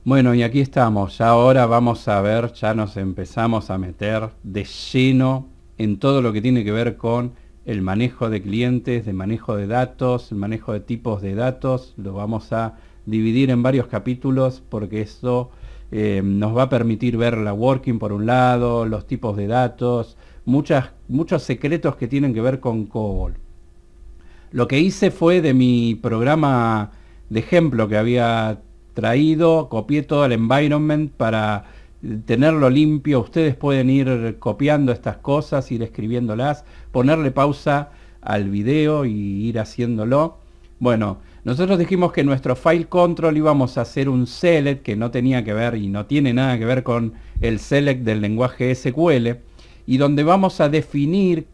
Bueno, y aquí estamos. Ya ahora vamos a ver, ya nos empezamos a meter de lleno en todo lo que tiene que ver con el manejo de clientes, de manejo de datos, el manejo de tipos de datos. Lo vamos a dividir en varios capítulos porque eso nos va a permitir ver la working por un lado, los tipos de datos, muchos secretos que tienen que ver con COBOL. Lo que hice fue de mi programa de ejemplo que había traído, copié todo el environment para tenerlo limpio. Ustedes pueden ir copiando estas cosas, ir escribiéndolas, ponerle pausa al video y ir haciéndolo. Bueno, nosotros dijimos que nuestro file control íbamos a hacer un select que no tenía que ver y no tiene nada que ver con el select del lenguaje SQL, y donde vamos a definir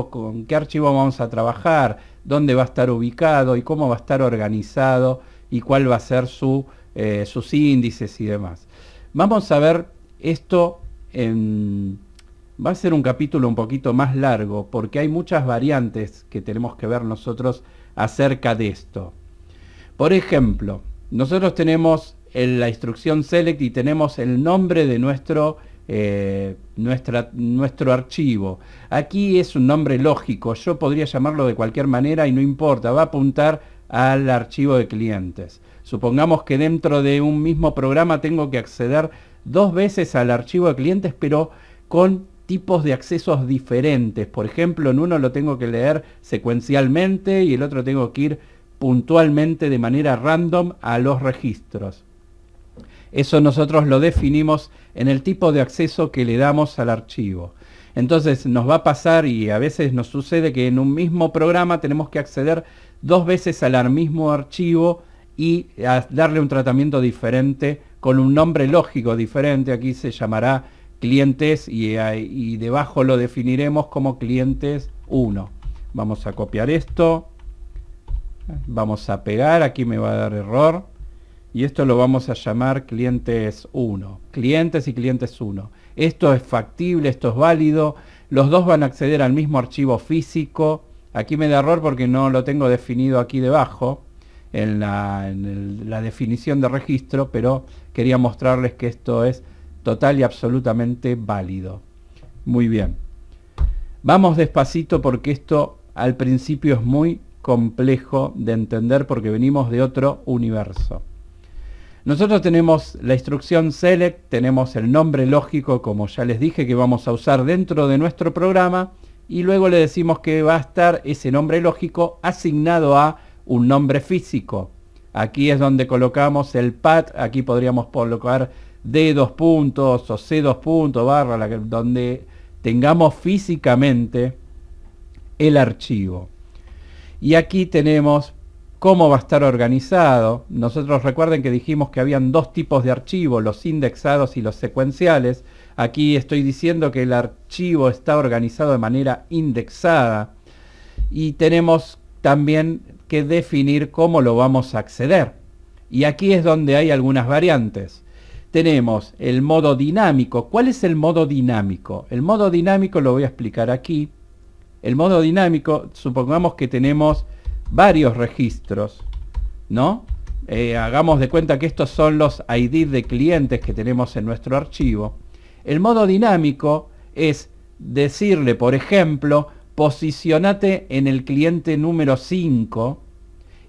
con qué archivo vamos a trabajar, dónde va a estar ubicado y cómo va a estar organizado y cuál va a ser sus índices y demás. Vamos a ver esto va a ser un capítulo un poquito más largo porque hay muchas variantes que tenemos que ver nosotros acerca de esto. Por ejemplo, nosotros tenemos la instrucción select y tenemos el nombre de nuestro archivo. Aquí es un nombre lógico, yo podría llamarlo de cualquier manera y no importa, va a apuntar al archivo de clientes. Supongamos que dentro de un mismo programa tengo que acceder dos veces al archivo de clientes, pero con tipos de accesos diferentes. Por ejemplo, en uno lo tengo que leer secuencialmente y el otro tengo que ir puntualmente de manera random a los registros. Eso nosotros lo definimos en el tipo de acceso que le damos al archivo. Entonces nos va a pasar, y a veces nos sucede, que en un mismo programa tenemos que acceder dos veces al mismo archivo y darle un tratamiento diferente con un nombre lógico diferente. Aquí se llamará clientes y debajo lo definiremos como clientes 1. Vamos a copiar esto, vamos a pegar, aquí me va a dar error. Y esto lo vamos a llamar clientes 1. Clientes y clientes 1. Esto es factible, esto es válido. Los dos van a acceder al mismo archivo físico. Aquí me da error porque no lo tengo definido aquí debajo, en la definición de registro, pero quería mostrarles que esto es total y absolutamente válido. Muy bien. Vamos despacito porque esto al principio es muy complejo de entender porque venimos de otro universo. Nosotros tenemos la instrucción select, tenemos el nombre lógico, como ya les dije, que vamos a usar dentro de nuestro programa, y luego le decimos que va a estar ese nombre lógico asignado a un nombre físico. Aquí es donde colocamos el path, aquí podríamos colocar D dos puntos o C dos puntos barra, donde tengamos físicamente el archivo. Y aquí tenemos cómo va a estar organizado. Nosotros recuerden que dijimos que habían dos tipos de archivos, los indexados y los secuenciales. Aquí estoy diciendo que el archivo está organizado de manera indexada y tenemos también que definir cómo lo vamos a acceder. Y aquí es donde hay algunas variantes. Tenemos el modo dinámico. ¿Cuál es el modo dinámico? El modo dinámico lo voy a explicar aquí. El modo dinámico, supongamos que tenemos varios registros, ¿no? Hagamos de cuenta que estos son los ID de clientes que tenemos en nuestro archivo. El modo dinámico es decirle, por ejemplo, posicionate en el cliente número 5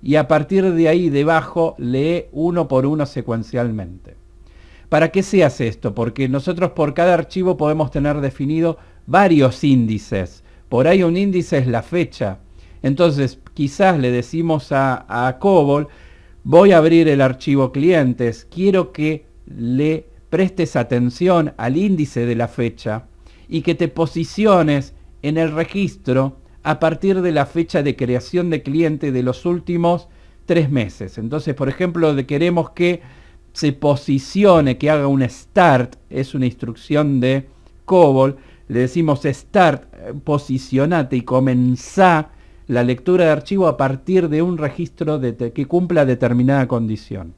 y a partir de ahí debajo lee uno por uno secuencialmente. ¿Para qué se hace esto? Porque nosotros por cada archivo podemos tener definido varios índices. Por ahí un índice es la fecha. Entonces quizás le decimos a COBOL, voy a abrir el archivo clientes, quiero que le prestes atención al índice de la fecha y que te posiciones en el registro a partir de la fecha de creación de cliente de los últimos 3 meses. Entonces, por ejemplo, queremos que se posicione, que haga un start, es una instrucción de COBOL, le decimos start, posicionate y comenzá la lectura de archivo a partir de un registro que cumpla determinada condición.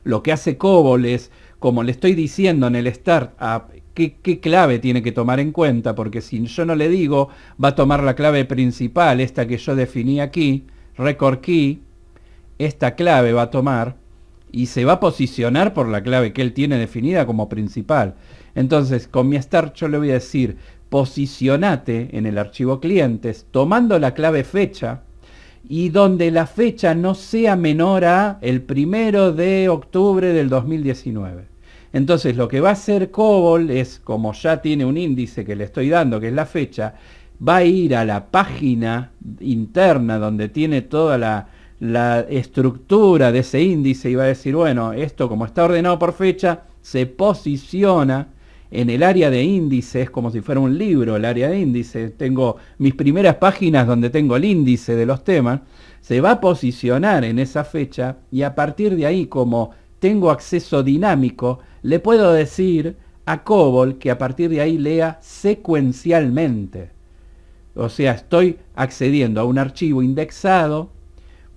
Lo que hace COBOL es, como le estoy diciendo en el start, qué clave tiene que tomar en cuenta, porque si yo no le digo, va a tomar la clave principal, esta que yo definí aquí, record key, esta clave va a tomar, y se va a posicionar por la clave que él tiene definida como principal. Entonces, con mi start yo le voy a decir, posicionate en el archivo clientes, tomando la clave fecha, y donde la fecha no sea menor a el 1 de octubre del 2019. Entonces, lo que va a hacer COBOL es, como ya tiene un índice que le estoy dando, que es la fecha, va a ir a la página interna donde tiene toda la estructura de ese índice y va a decir, bueno, esto como está ordenado por fecha, se posiciona en el área de índice, es como si fuera un libro el área de índice, tengo mis primeras páginas donde tengo el índice de los temas, se va a posicionar en esa fecha y a partir de ahí, como tengo acceso dinámico, le puedo decir a COBOL que a partir de ahí lea secuencialmente. O sea, estoy accediendo a un archivo indexado,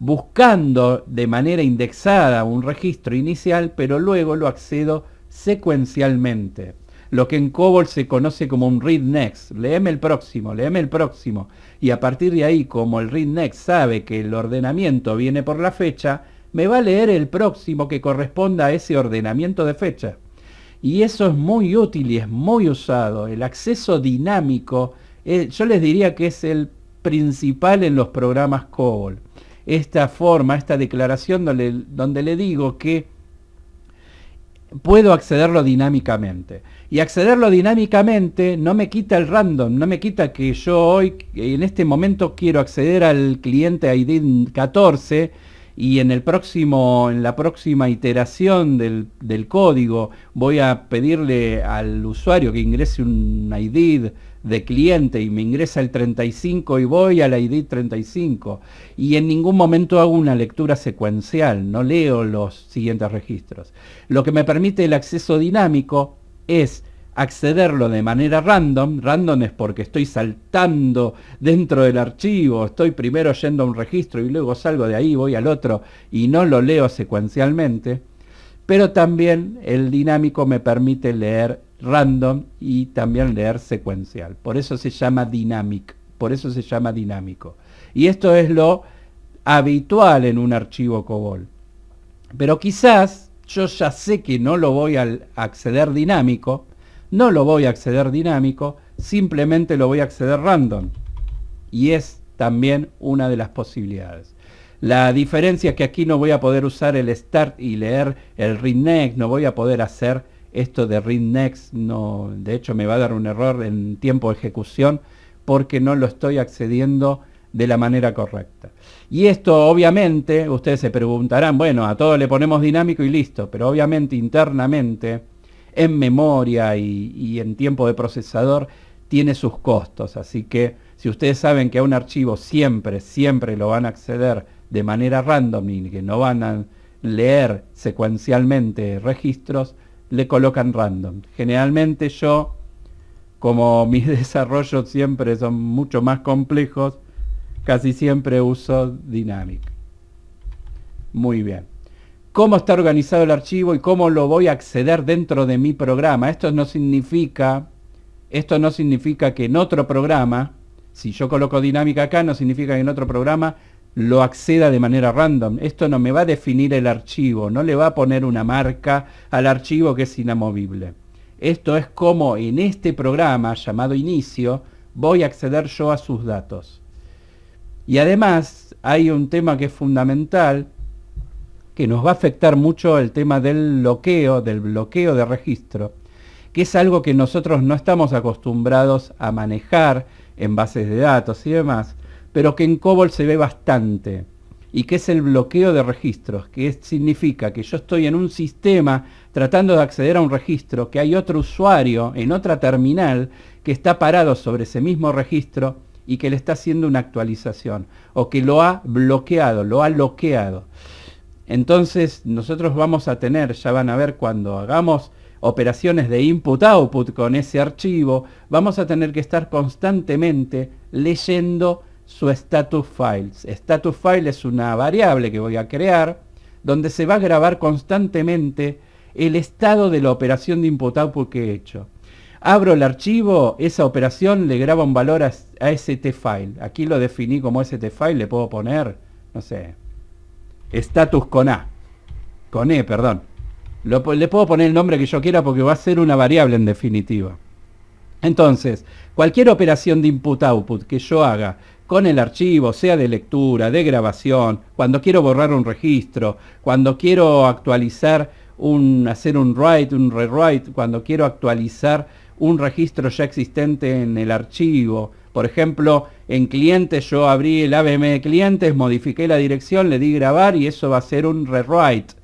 buscando de manera indexada un registro inicial, pero luego lo accedo secuencialmente. Lo que en COBOL se conoce como un read next. Léeme el próximo, léeme el próximo. Y a partir de ahí, como el read next sabe que el ordenamiento viene por la fecha, me va a leer el próximo que corresponda a ese ordenamiento de fecha. Y eso es muy útil y es muy usado. El acceso dinámico, yo les diría que es el principal en los programas COBOL. Esta forma, esta declaración donde le digo que puedo accederlo dinámicamente. Y accederlo dinámicamente no me quita el random, no me quita que yo hoy, en este momento, quiero acceder al cliente ID 14 y en la próxima iteración del código voy a pedirle al usuario que ingrese un ID de cliente y me ingresa el 35 y voy al ID 35 y en ningún momento hago una lectura secuencial, no leo los siguientes registros. Lo que me permite el acceso dinámico es accederlo de manera random. Random es porque estoy saltando dentro del archivo, estoy primero yendo a un registro y luego salgo de ahí, voy al otro y no lo leo secuencialmente, pero también el dinámico me permite leer random y también leer secuencial. Por eso se llama dynamic, por eso se llama dinámico. Y esto es lo habitual en un archivo COBOL. Pero quizás yo ya sé que no lo voy a acceder dinámico, simplemente lo voy a acceder random. Y es también una de las posibilidades. La diferencia es que aquí no voy a poder usar el start y leer el read next, no voy a poder hacer esto de read next, no, de hecho me va a dar un error en tiempo de ejecución porque no lo estoy accediendo de la manera correcta. Y esto obviamente, ustedes se preguntarán, bueno, a todo le ponemos dinámico y listo, pero obviamente internamente, en memoria y en tiempo de procesador, tiene sus costos. Así que si ustedes saben que a un archivo siempre lo van a acceder de manera random y que no van a leer secuencialmente registros, le colocan random. Generalmente yo, como mis desarrollos siempre son mucho más complejos, casi siempre uso dynamic. Muy bien. ¿Cómo está organizado el archivo y cómo lo voy a acceder dentro de mi programa? Esto no significa que en otro programa, si yo coloco dinámica acá, no significa que en otro programa lo acceda de manera random. Esto no me va a definir el archivo, no le va a poner una marca al archivo que es inamovible. Esto es como en este programa llamado inicio voy a acceder yo a sus datos. Y además hay un tema que es fundamental, que nos va a afectar mucho, el tema del bloqueo de registro, que es algo que nosotros no estamos acostumbrados a manejar en bases de datos y demás, pero que en COBOL se ve bastante, y que es el bloqueo de registros, que significa que yo estoy en un sistema tratando de acceder a un registro, que hay otro usuario en otra terminal que está parado sobre ese mismo registro y que le está haciendo una actualización, o que lo ha bloqueado, lo ha loqueado. Entonces nosotros vamos a tener, ya van a ver cuando hagamos operaciones de input-output con ese archivo, vamos a tener que estar constantemente leyendo su status files. Status file es una variable que voy a crear, donde se va a grabar constantemente el estado de la operación de input-output que he hecho. Abro el archivo, esa operación le graba un valor a stfile. Aquí lo definí como stfile, le puedo poner, no sé, status con A. con E, perdón. Le puedo poner el nombre que yo quiera porque va a ser una variable en definitiva. Entonces, cualquier operación de input-output que yo haga con el archivo, sea de lectura, de grabación, cuando quiero borrar un registro, cuando quiero actualizar hacer un write, un rewrite, cuando quiero actualizar un registro ya existente en el archivo. Por ejemplo, en clientes yo abrí el AVM de clientes, modifiqué la dirección, le di grabar y eso va a ser un rewrite.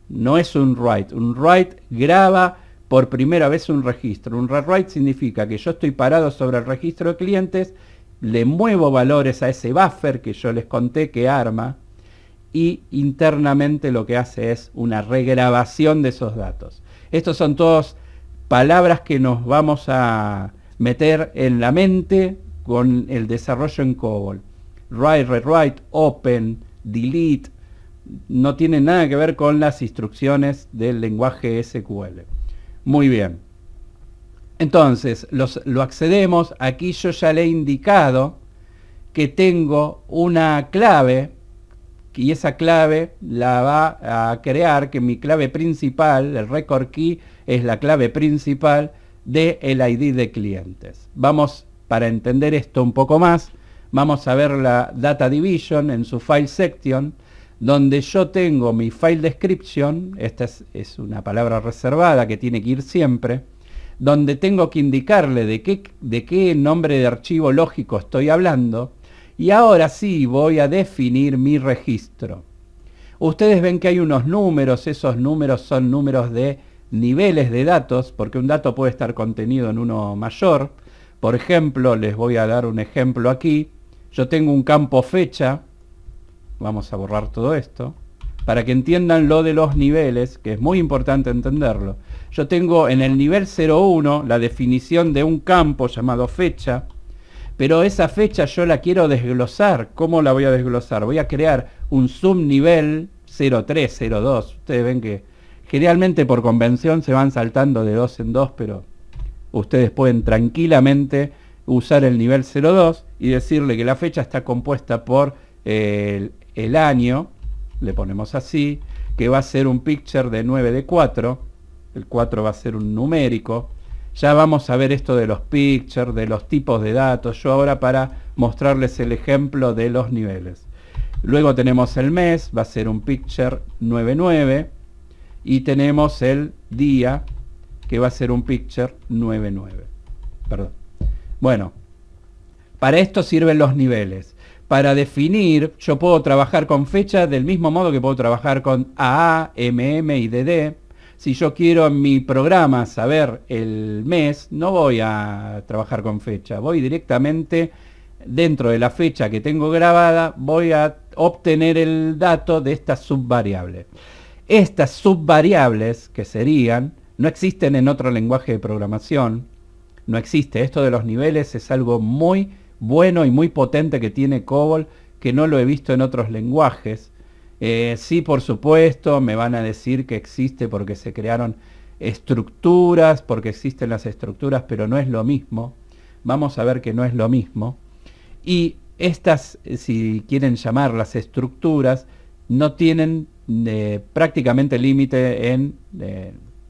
No es un write. Un write graba por primera vez un registro. Un rewrite significa que yo estoy parado sobre el registro de clientes, le muevo valores a ese buffer que yo les conté que arma y internamente lo que hace es una regrabación de esos datos. Estos son todas palabras que nos vamos a meter en la mente con el desarrollo en COBOL. Write, rewrite, open, delete, no tiene nada que ver con las instrucciones del lenguaje SQL. Muy bien. Entonces, lo accedemos. Aquí yo ya le he indicado que tengo una clave y esa clave la va a crear, que mi clave principal, el record key, es la clave principal del ID de clientes. Vamos, para entender esto un poco más, vamos a ver la Data Division en su File Section, donde yo tengo mi File Description, esta es una palabra reservada que tiene que ir siempre, donde tengo que indicarle de qué nombre de archivo lógico estoy hablando, y ahora sí voy a definir mi registro. Ustedes ven que hay unos números, esos números son números de niveles de datos, porque un dato puede estar contenido en uno mayor. Por ejemplo, les voy a dar un ejemplo aquí. Yo tengo un campo fecha, vamos a borrar todo esto, para que entiendan lo de los niveles, que es muy importante entenderlo. Yo tengo en el nivel 01 la definición de un campo llamado fecha, pero esa fecha yo la quiero desglosar. ¿Cómo la voy a desglosar? Voy a crear un subnivel 03, 02. Ustedes ven que generalmente por convención se van saltando de 2 en 2, pero ustedes pueden tranquilamente usar el nivel 02 y decirle que la fecha está compuesta por el año, le ponemos así, que va a ser un picture de 9 de 4, el 4 va a ser un numérico. Ya vamos a ver esto de los pictures, de los tipos de datos, yo ahora para mostrarles el ejemplo de los niveles. Luego tenemos el mes, va a ser un picture 99, y tenemos el día, que va a ser un picture 99. Perdón. Bueno, para esto sirven los niveles. Para definir, yo puedo trabajar con fecha del mismo modo que puedo trabajar con AA, MM y DD. Si yo quiero en mi programa saber el mes, no voy a trabajar con fecha, voy directamente dentro de la fecha que tengo grabada, voy a obtener el dato de esta subvariable. Estas subvariables, que serían, no existen en otro lenguaje de programación, no existe. Esto de los niveles es algo muy bueno y muy potente que tiene COBOL, que no lo he visto en otros lenguajes. Sí, por supuesto, me van a decir que existe porque se crearon estructuras, porque existen las estructuras, pero no es lo mismo. Vamos a ver que no es lo mismo. Y estas, si quieren llamarlas estructuras, no tienen prácticamente límite en,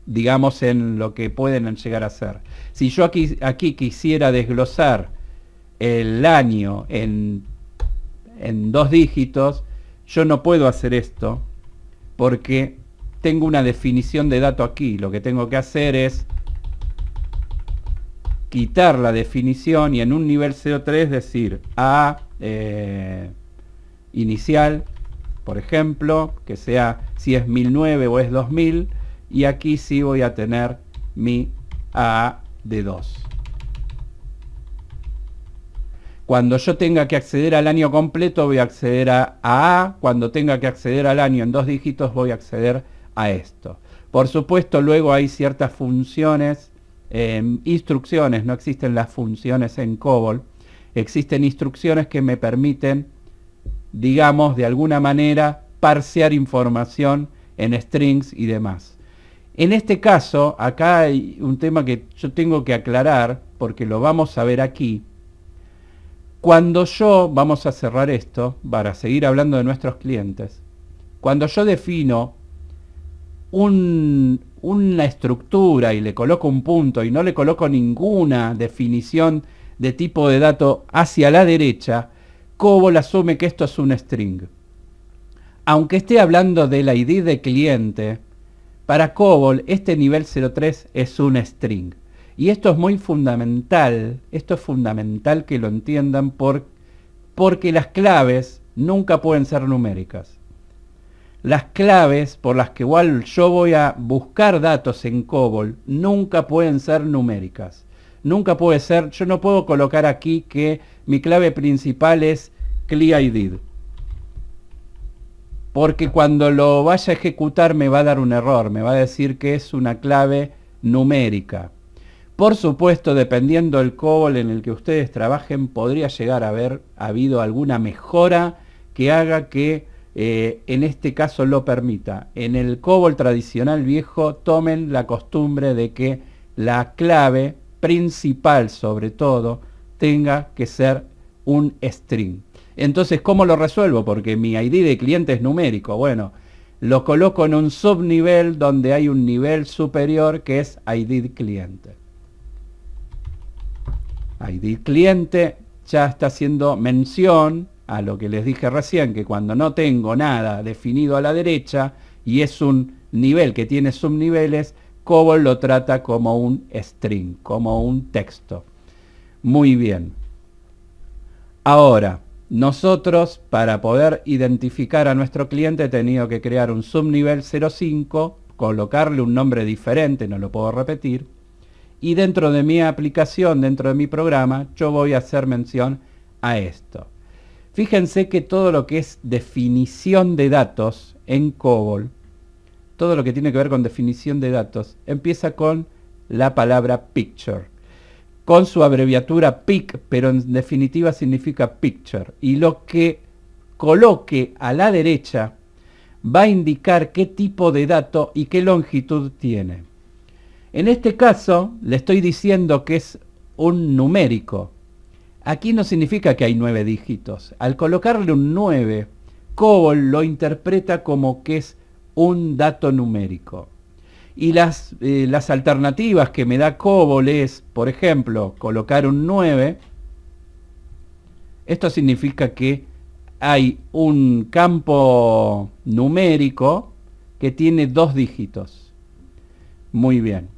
digamos, en lo que pueden llegar a ser. Si yo aquí quisiera desglosar el año en 2 dígitos, yo no puedo hacer esto porque tengo una definición de dato aquí. Lo que tengo que hacer es quitar la definición y en un nivel 03 decir A inicial, por ejemplo, que sea si es 1009 o es 2000, y aquí sí voy a tener mi A de 2. Cuando yo tenga que acceder al año completo voy a acceder a A, cuando tenga que acceder al año en 2 dígitos voy a acceder a esto. Por supuesto, luego hay ciertas funciones, instrucciones, no existen las funciones en COBOL, existen instrucciones que me permiten, digamos, de alguna manera, parsear información en strings y demás. En este caso, acá hay un tema que yo tengo que aclarar, porque lo vamos a ver aquí. Cuando yo, vamos a cerrar esto, para seguir hablando de nuestros clientes, cuando yo defino una estructura y le coloco un punto y no le coloco ninguna definición de tipo de dato hacia la derecha, COBOL asume que esto es un string. Aunque esté hablando del ID de cliente, para COBOL este nivel 03 es un string. Y esto es muy fundamental, esto es fundamental que lo entiendan porque las claves nunca pueden ser numéricas. Las claves por las que igual yo voy a buscar datos en COBOL nunca pueden ser numéricas. Nunca puede ser, yo no puedo colocar aquí que mi clave principal es CLIID. Porque cuando lo vaya a ejecutar me va a dar un error, me va a decir que es una clave numérica. Por supuesto, dependiendo del COBOL en el que ustedes trabajen, podría llegar a haber habido alguna mejora que haga que en este caso lo permita. En el COBOL tradicional viejo, tomen la costumbre de que la clave principal, sobre todo, tenga que ser un string. Entonces, ¿cómo lo resuelvo? Porque mi ID de cliente es numérico. Bueno, lo coloco en un subnivel donde hay un nivel superior que es ID cliente. ID cliente ya está haciendo mención a lo que les dije recién, que cuando no tengo nada definido a la derecha y es un nivel que tiene subniveles, COBOL lo trata como un string, como un texto. Muy bien. Ahora, nosotros para poder identificar a nuestro cliente he tenido que crear un subnivel 05, colocarle un nombre diferente, no lo puedo repetir, y dentro de mi aplicación, dentro de mi programa, yo voy a hacer mención a esto. Fíjense que todo lo que es definición de datos en COBOL, todo lo que tiene que ver con definición de datos, empieza con la palabra picture, con su abreviatura PIC, pero en definitiva significa picture. Y lo que coloque a la derecha va a indicar qué tipo de dato y qué longitud tiene. En este caso, le estoy diciendo que es un numérico. Aquí no significa que hay 9 dígitos. Al colocarle un 9, COBOL lo interpreta como que es un dato numérico. Y las alternativas que me da COBOL es, por ejemplo, colocar un 9. Esto significa que hay un campo numérico que tiene 2 dígitos. Muy bien.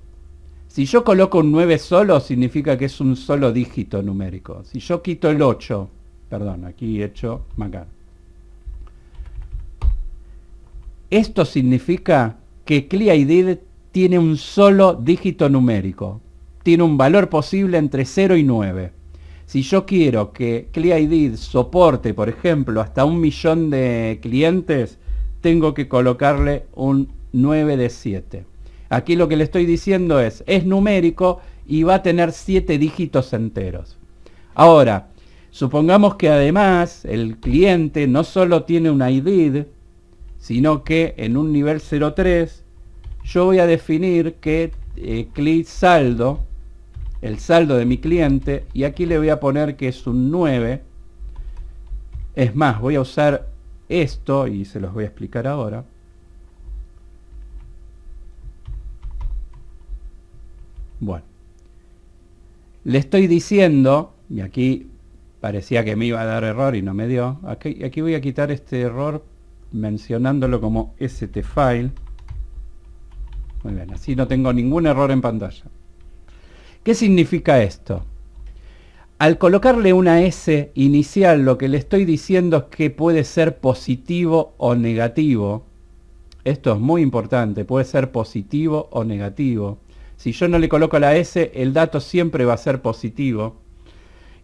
Si yo coloco un 9 solo, significa que es un solo dígito numérico. Si yo quito el 8, perdón, aquí he hecho macán. Esto significa que CLIID tiene un solo dígito numérico. Tiene un valor posible entre 0 y 9. Si yo quiero que CLIID soporte, por ejemplo, hasta 1 millón de clientes, tengo que colocarle un 9 de 7. Aquí lo que le estoy diciendo es numérico y va a tener 7 dígitos enteros. Ahora, supongamos que además el cliente no solo tiene un ID, sino que en un nivel 03 yo voy a definir que CLI saldo, el saldo de mi cliente, y aquí le voy a poner que es un 9. Es más, voy a usar esto y se los voy a explicar ahora. Bueno, le estoy diciendo, y aquí parecía que me iba a dar error y no me dio, aquí voy a quitar este error mencionándolo como stfile. Muy bien, así no tengo ningún error en pantalla. ¿Qué significa esto? Al colocarle una S inicial, lo que le estoy diciendo es que puede ser positivo o negativo. Esto es muy importante, puede ser positivo o negativo. Si yo no le coloco la S, el dato siempre va a ser positivo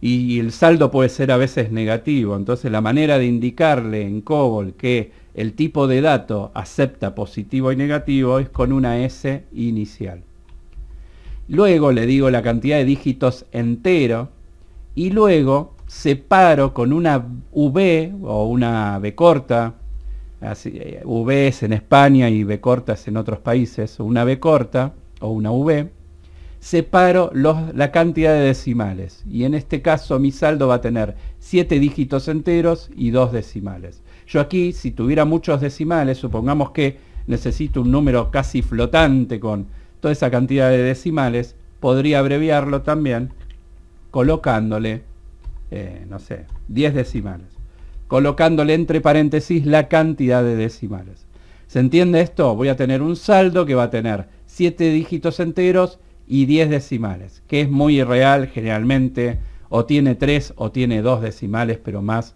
y el saldo puede ser a veces negativo. Entonces la manera de indicarle en COBOL que el tipo de dato acepta positivo y negativo es con una S inicial. Luego le digo la cantidad de dígitos entero y luego separo con una V o una V corta. Así, V es en España y V corta es en otros países. Una V corta o una V, separo la cantidad de decimales y en este caso mi saldo va a tener 7 dígitos enteros y 2 decimales. Yo aquí, si tuviera muchos decimales, supongamos que necesito un número casi flotante con toda esa cantidad de decimales, podría abreviarlo también colocándole, no sé, 10 decimales, colocándole entre paréntesis la cantidad de decimales. ¿Se entiende esto? Voy a tener un saldo que va a tener 7 dígitos enteros y 10 decimales, que es muy irreal generalmente, o tiene 3 o tiene 2 decimales, pero más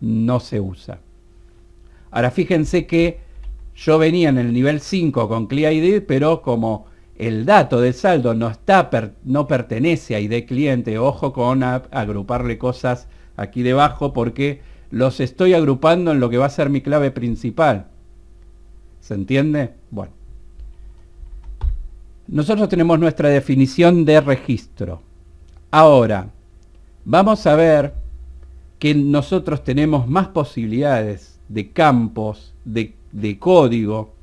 no se usa. Ahora fíjense que yo venía en el nivel 5 con CLI-ID, pero como el dato del saldo no pertenece a ID cliente, ojo con agruparle cosas aquí debajo porque los estoy agrupando en lo que va a ser mi clave principal. ¿Se entiende? Bueno. Nosotros tenemos nuestra definición de registro. Ahora, vamos a ver que nosotros tenemos más posibilidades de campos, de código,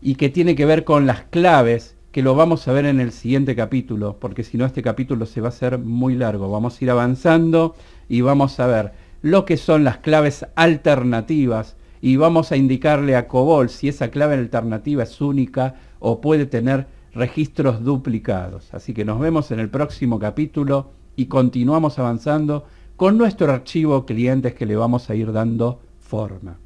y que tiene que ver con las claves, que lo vamos a ver en el siguiente capítulo, porque si no este capítulo se va a hacer muy largo. Vamos a ir avanzando y vamos a ver lo que son las claves alternativas y vamos a indicarle a COBOL si esa clave alternativa es única o puede tener registros duplicados. Así que nos vemos en el próximo capítulo y continuamos avanzando con nuestro archivo clientes que le vamos a ir dando forma.